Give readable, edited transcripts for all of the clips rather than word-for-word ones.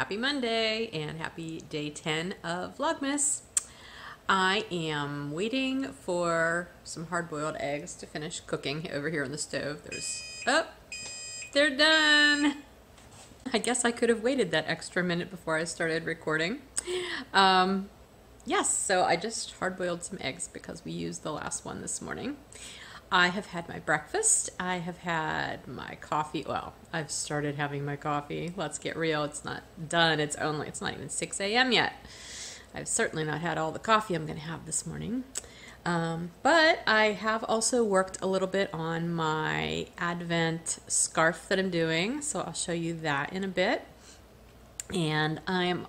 Happy Monday and happy day 10 of Vlogmas. I am waiting for some hard-boiled eggs to finish cooking over here on the stove. They're done. I guess I could have waited that extra minute before I started recording. Yes, so I just hard-boiled some eggs because we used the last one this morning. I have had my breakfast. I have had my coffee. Well, I've started having my coffee. Let's get real. It's not done. It's not even 6 a.m. yet. I've certainly not had all the coffee I'm going to have this morning. But I have also worked a little bit on my Advent scarf that I'm doing. So I'll show you that in a bit. And I'm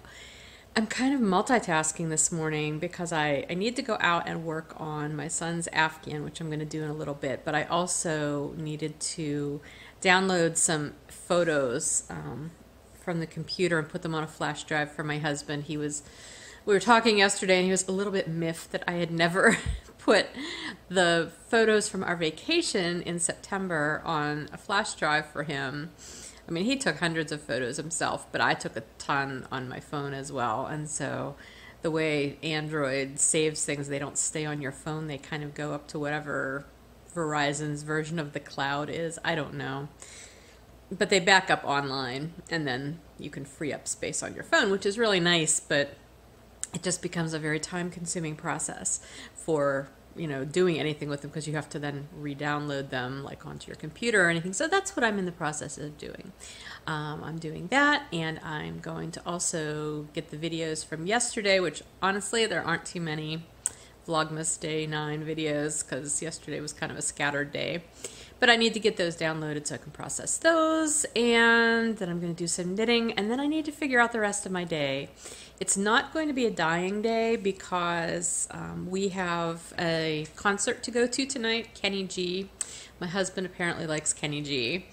kind of multitasking this morning because I need to go out and work on my son's Afghan, which I'm going to do in a little bit, but I also needed to download some photos from the computer and put them on a flash drive for my husband. We were talking yesterday and he was a little bit miffed that I had never put the photos from our vacation in September on a flash drive for him. I mean, he took hundreds of photos himself, but I took a ton on my phone as well. And so the way Android saves things, they don't stay on your phone. They kind of go up to whatever Verizon's version of the cloud is. I don't know. But they back up online, and then you can free up space on your phone, which is really nice, but it just becomes a very time-consuming process for doing anything with them because you have to then re-download them like onto your computer or anything. So that's what I'm in the process of doing. I'm doing that, and I'm going to also get the videos from yesterday, which honestly there aren't too many Vlogmas Day 9 videos because yesterday was kind of a scattered day. But I need to get those downloaded so I can process those, and then I'm going to do some knitting, and then I need to figure out the rest of my day. It's not going to be a dyeing day because we have a concert to go to tonight, Kenny G. My husband apparently likes Kenny G.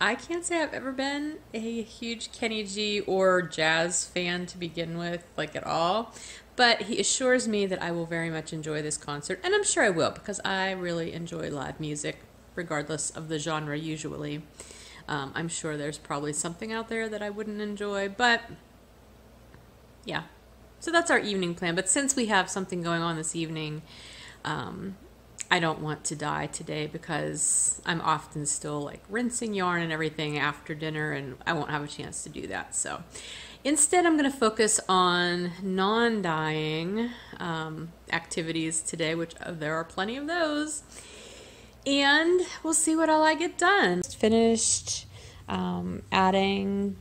I can't say I've ever been a huge Kenny G or jazz fan to begin with, like at all. But he assures me that I will very much enjoy this concert, and I'm sure I will because I really enjoy live music, regardless of the genre usually. I'm sure there's probably something out there that I wouldn't enjoy, but yeah. So that's our evening plan. But since we have something going on this evening, I don't want to dye today because I'm often still like rinsing yarn and everything after dinner, and I won't have a chance to do that. So instead, I'm going to focus on non-dyeing activities today, which there are plenty of those. And we'll see what all I get done. Just finished adding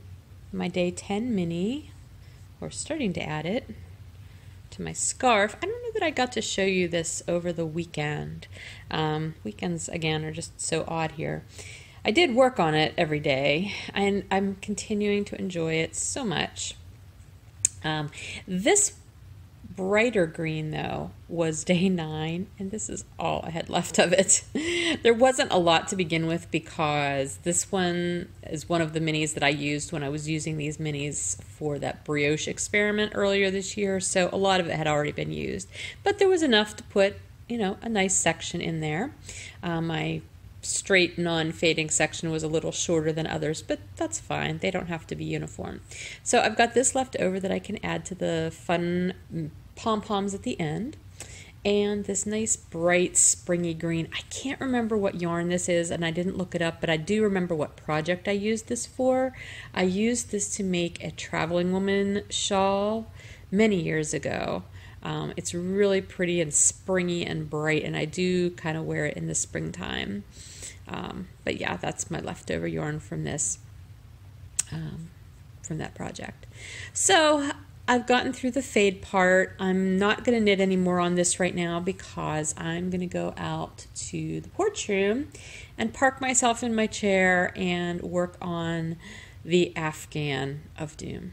my day 10 mini, or starting to add it, to my scarf. I don't know that I got to show you this over the weekend. Weekends, again, are just so odd here. I did work on it every day, and I'm continuing to enjoy it so much. This brighter green, though, was day 9, and this is all I had left of it. There wasn't a lot to begin with because this one is one of the minis that I used when I was using these minis for that brioche experiment earlier this year, so a lot of it had already been used. But there was enough to put, a nice section in there. My straight non-fading section was a little shorter than others, but that's fine. They don't have to be uniform. So I've got this left over that I can add to the fun pom-poms at the end, and this nice bright springy green. I can't remember what yarn this is, and I didn't look it up, but I do remember what project I used this for. I used this to make a traveling woman shawl many years ago. It's really pretty and springy and bright, and I do kind of wear it in the springtime. But yeah, that's my leftover yarn from this, from that project. So I've gotten through the fade part. I'm not going to knit anymore on this right now because I'm going to go out to the porch room and park myself in my chair and work on the Afghan of doom.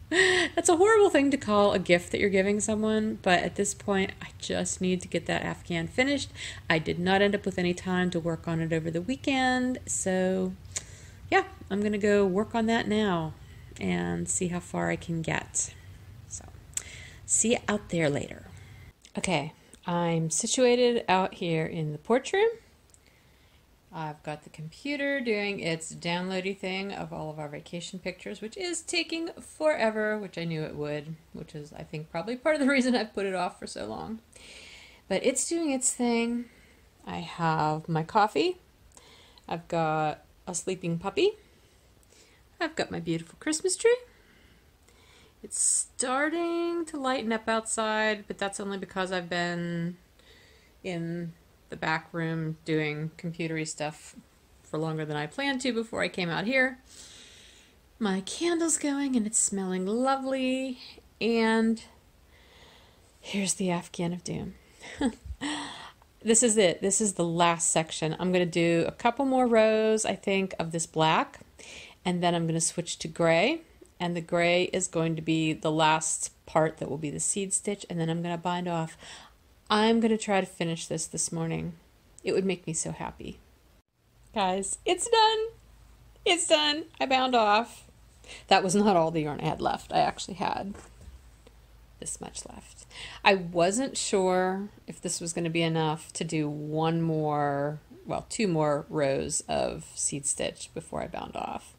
That's a horrible thing to call a gift that you're giving someone, but at this point, I just need to get that Afghan finished. I did not end up with any time to work on it over the weekend, so yeah, I'm going to go work on that now and see how far I can get. So, see you out there later. Okay, I'm situated out here in the porch room. I've got the computer doing its downloady thing of all of our vacation pictures, which is taking forever, which I knew it would, which is, I think, probably part of the reason I've put it off for so long. But it's doing its thing. I have my coffee. I've got a sleeping puppy. I've got my beautiful Christmas tree. It's starting to lighten up outside, but that's only because I've been in the back room doing computery stuff for longer than I planned to before I came out here. My candle's going and it's smelling lovely. And here's the Afghan of Doom. This is it. This is the last section. I'm going to do a couple more rows, I think, of this black. And then I'm going to switch to gray. And the gray is going to be the last part that will be the seed stitch. And then I'm going to bind off. I'm going to try to finish this morning. It would make me so happy. Guys, it's done. It's done. I bound off. That was not all the yarn I had left. I actually had this much left. I wasn't sure if this was going to be enough to do two more rows of seed stitch before I bound off.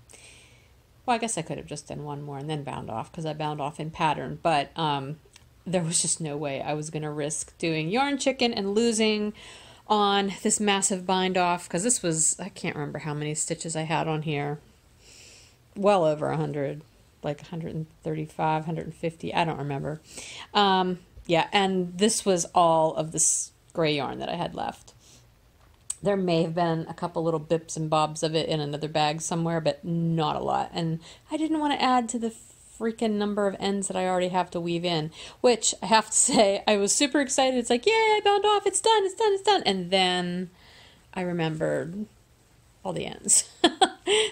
Well, I guess I could have just done one more and then bound off because I bound off in pattern, but there was just no way I was going to risk doing yarn chicken and losing on this massive bind off, because this was, I can't remember how many stitches I had on here. Well over 100, like 135, 150, I don't remember. Yeah, and this was all of this gray yarn that I had left. There may have been a couple little bips and bobs of it in another bag somewhere, but not a lot. And I didn't want to add to the freaking number of ends that I already have to weave in, which I have to say, I was super excited. It's like, yay, I bound off, it's done, it's done, it's done. And then I remembered all the ends.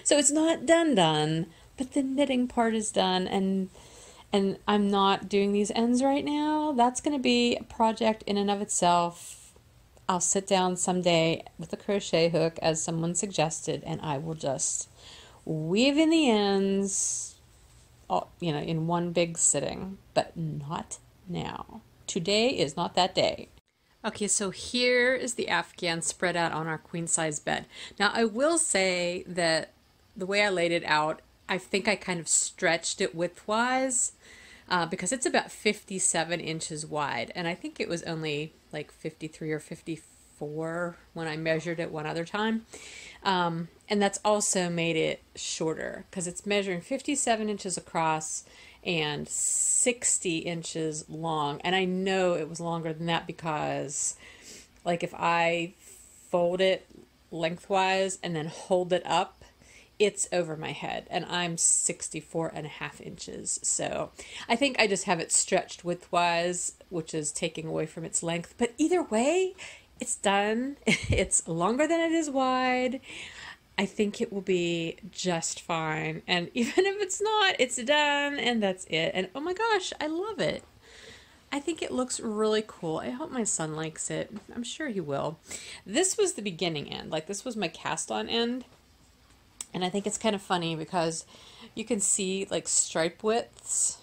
So it's not done, but the knitting part is done, and I'm not doing these ends right now. That's going to be a project in and of itself. I'll sit down someday with a crochet hook, as someone suggested, and I will just weave in the ends, in one big sitting, but not now. Today is not that day. Okay, so here is the Afghan spread out on our queen size bed. Now I will say that the way I laid it out, I think I kind of stretched it widthwise because it's about 57 inches wide, and I think it was only like 53 or 54 when I measured it one other time. And that's also made it shorter because it's measuring 57 inches across and 60 inches long. And I know it was longer than that because, like, if I fold it lengthwise and then hold it up, it's over my head, and I'm 64.5 inches. So I think I just have it stretched widthwise, which is taking away from its length. But either way, it's done. It's longer than it is wide. I think it will be just fine. And even if it's not, it's done, and that's it. And oh my gosh, I love it. I think it looks really cool. I hope my son likes it. I'm sure he will. This was the beginning end. Like, this was my cast on end. And I think it's kind of funny because you can see like stripe widths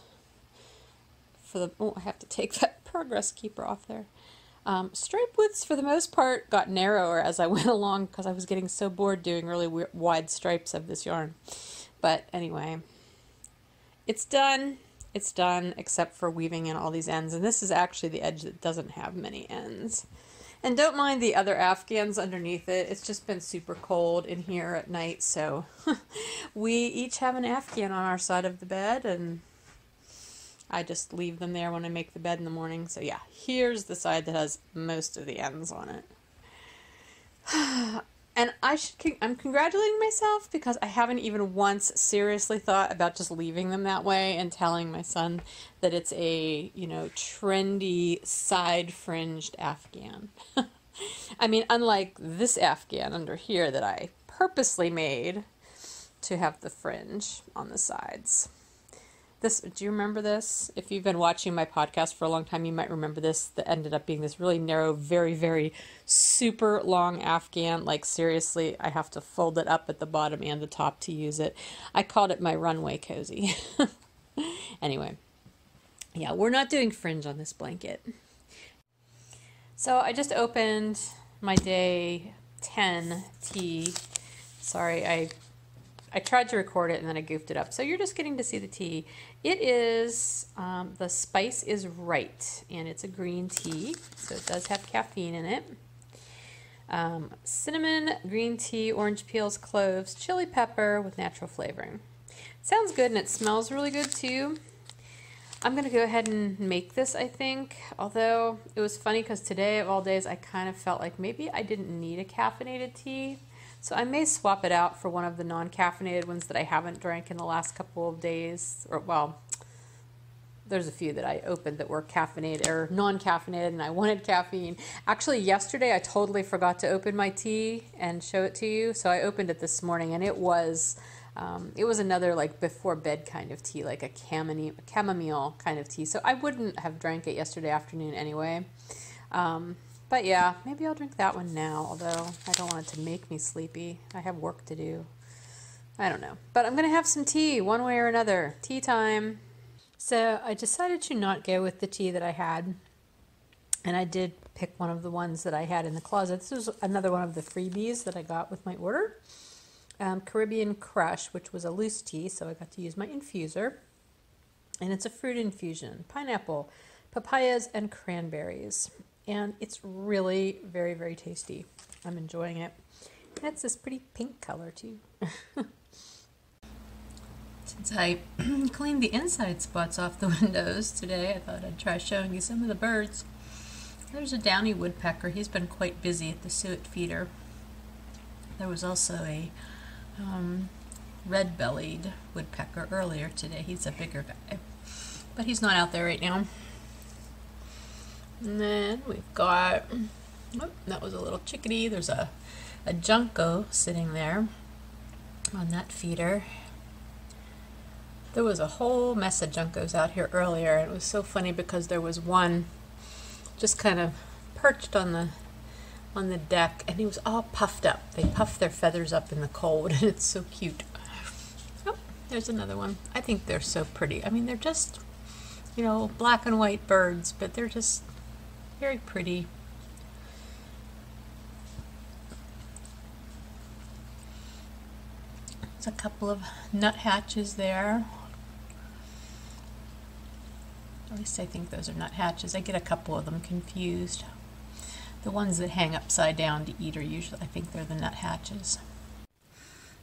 for the, oh, I have to take that progress keeper off there. Stripe widths for the most part got narrower as I went along because I was getting so bored doing really wide stripes of this yarn. But anyway, it's done. It's done except for weaving in all these ends. And this is actually the edge that doesn't have many ends. And don't mind the other Afghans underneath it. It's just been super cold in here at night, so we each have an Afghan on our side of the bed, and I just leave them there when I make the bed in the morning. So yeah, here's the side that has most of the ends on it. And I'm congratulating myself because I haven't even once seriously thought about just leaving them that way and telling my son that it's a, trendy side-fringed Afghan. I mean, unlike this Afghan under here that I purposely made to have the fringe on the sides. Do you remember this? If you've been watching my podcast for a long time, you might remember this. That ended up being this really narrow, very, very super long Afghan. Like, seriously, I have to fold it up at the bottom and the top to use it. I called it my runway cozy. Anyway, yeah, we're not doing fringe on this blanket. So I just opened my day 10 tea. Sorry, I tried to record it and then I goofed it up. So you're just getting to see the tea. It is, the spice is right, and it's a green tea, so it does have caffeine in it. Cinnamon, green tea, orange peels, cloves, chili pepper with natural flavoring. Sounds good, and it smells really good too. I'm going to go ahead and make this, I think, although it was funny because today of all days I kind of felt like maybe I didn't need a caffeinated tea. So I may swap it out for one of the non-caffeinated ones that I haven't drank in the last couple of days. Or, well, there's a few that I opened that were caffeinated or non-caffeinated and I wanted caffeine. Actually, yesterday I totally forgot to open my tea and show it to you. So I opened it this morning, and it was another like before bed kind of tea, like a chamomile kind of tea. So I wouldn't have drank it yesterday afternoon anyway. But yeah, maybe I'll drink that one now, although I don't want it to make me sleepy. I have work to do. I don't know. But I'm going to have some tea one way or another. Tea time. So I decided to not go with the tea that I had. And I did pick one of the ones that I had in the closet. This was another one of the freebies that I got with my order. Caribbean Crush, which was a loose tea, so I got to use my infuser. And it's a fruit infusion. Pineapple, papayas, and cranberries. And it's really very, very tasty. I'm enjoying it. And it's this pretty pink color too. Since I cleaned the inside spots off the windows today, I thought I'd try showing you some of the birds. There's a downy woodpecker. He's been quite busy at the suet feeder. There was also a red-bellied woodpecker earlier today. He's a bigger guy, but he's not out there right now. And then we've got, oh, that was a little chickadee. There's a junco sitting there on that feeder. There was a whole mess of juncos out here earlier, and it was so funny because there was one just kind of perched on the deck, and he was all puffed up. They puff their feathers up in the cold, and it's so cute. Oh, there's another one. I think they're so pretty. I mean, they're just, you know, black and white birds, but they're just very pretty. There's a couple of nuthatches there. At least I think those are nuthatches. I get a couple of them confused. The ones that hang upside down to eat are usually, I think they're the nuthatches.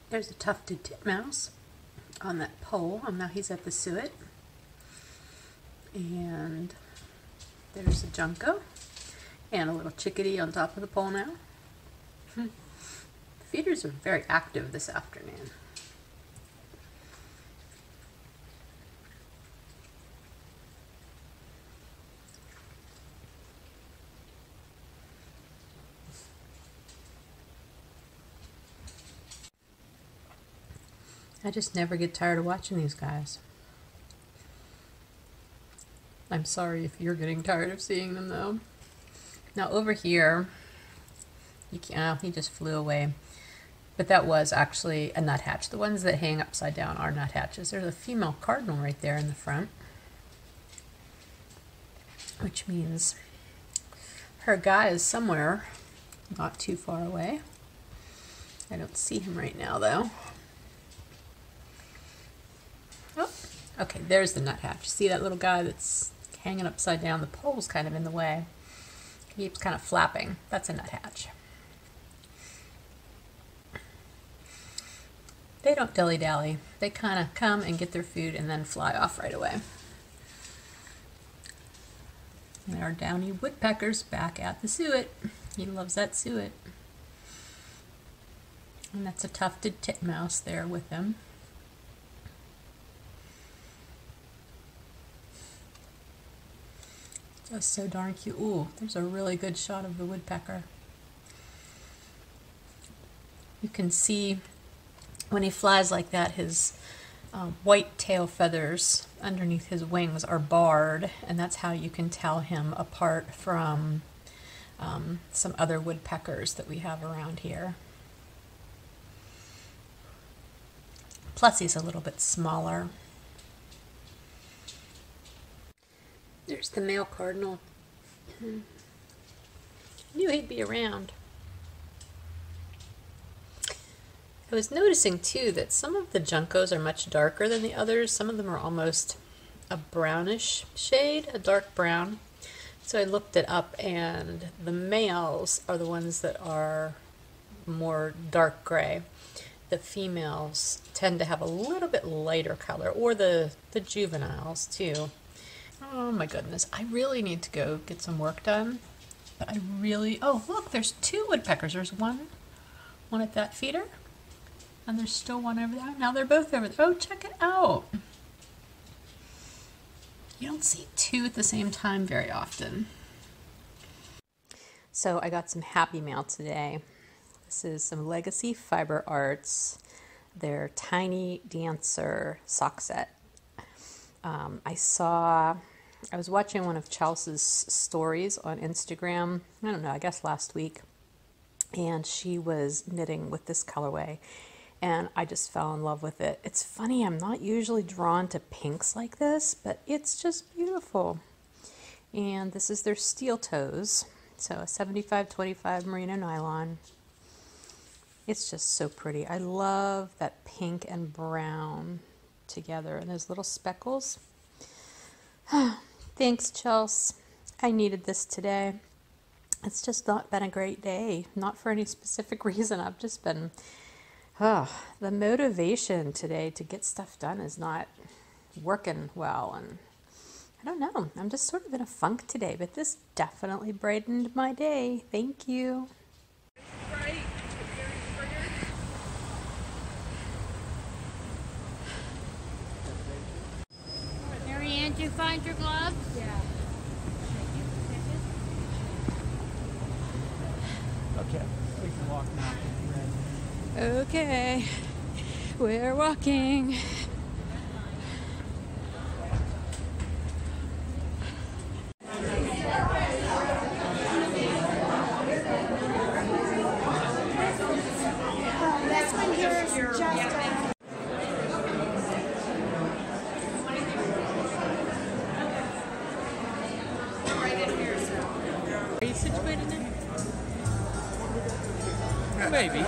There's a tufted titmouse on that pole. Now he's at the suet. And there's a junco and a little chickadee on top of the pole now. The feeders are very active this afternoon. I just never get tired of watching these guys. I'm sorry if you're getting tired of seeing them though. Now over here, you can't, he just flew away. But that was actually a nuthatch. The ones that hang upside down are nuthatches. There's a female cardinal right there in the front, which means her guy is somewhere not too far away. I don't see him right now though. Oh, okay, there's the nuthatch. See that little guy that's hanging upside down? The pole's kind of in the way. He keeps kind of flapping. That's a nuthatch. They don't dilly-dally. They kind of come and get their food and then fly off right away. And there are downy woodpeckers back at the suet. He loves that suet. And that's a tufted titmouse there with him. Just so darn cute. Ooh, there's a really good shot of the woodpecker. You can see when he flies like that, his white tail feathers underneath his wings are barred, and that's how you can tell him apart from some other woodpeckers that we have around here. Plus he's a little bit smaller. There's the male cardinal. Knew he'd be around. I was noticing too that some of the Juncos are much darker than the others. Some of them are almost a brownish shade, a dark brown. So I looked it up, and the males are the ones that are more dark gray. The females tend to have a little bit lighter color, or the juveniles too. Oh my goodness, I really need to go get some work done. But I really, oh look, there's two woodpeckers. There's one at that feeder, and there's still one over there. Now they're both over there. Oh, check it out. You don't see two at the same time very often. So I got some happy mail today. This is some Legacy Fiber Arts, their Tiny Dancer sock set. I was watching one of Chelsea's stories on Instagram, I don't know, I guess last week, and she was knitting with this colorway, and I just fell in love with it. It's funny, I'm not usually drawn to pinks like this, but it's just beautiful. And this is their steel toes, so a 75-25 merino nylon. It's just so pretty. I love that pink and brown together, and those little speckles. Thanks, Chelsea. I needed this today. It's just not been a great day, not for any specific reason. I've just been, the motivation today to get stuff done is not working well, and I don't know, I'm just sort of in a funk today, but this definitely brightened my day. Thank you. Marianne, did you find your gloves? Yeah. Okay, we can walk now. Okay, we're walking. Are you situated in? Maybe.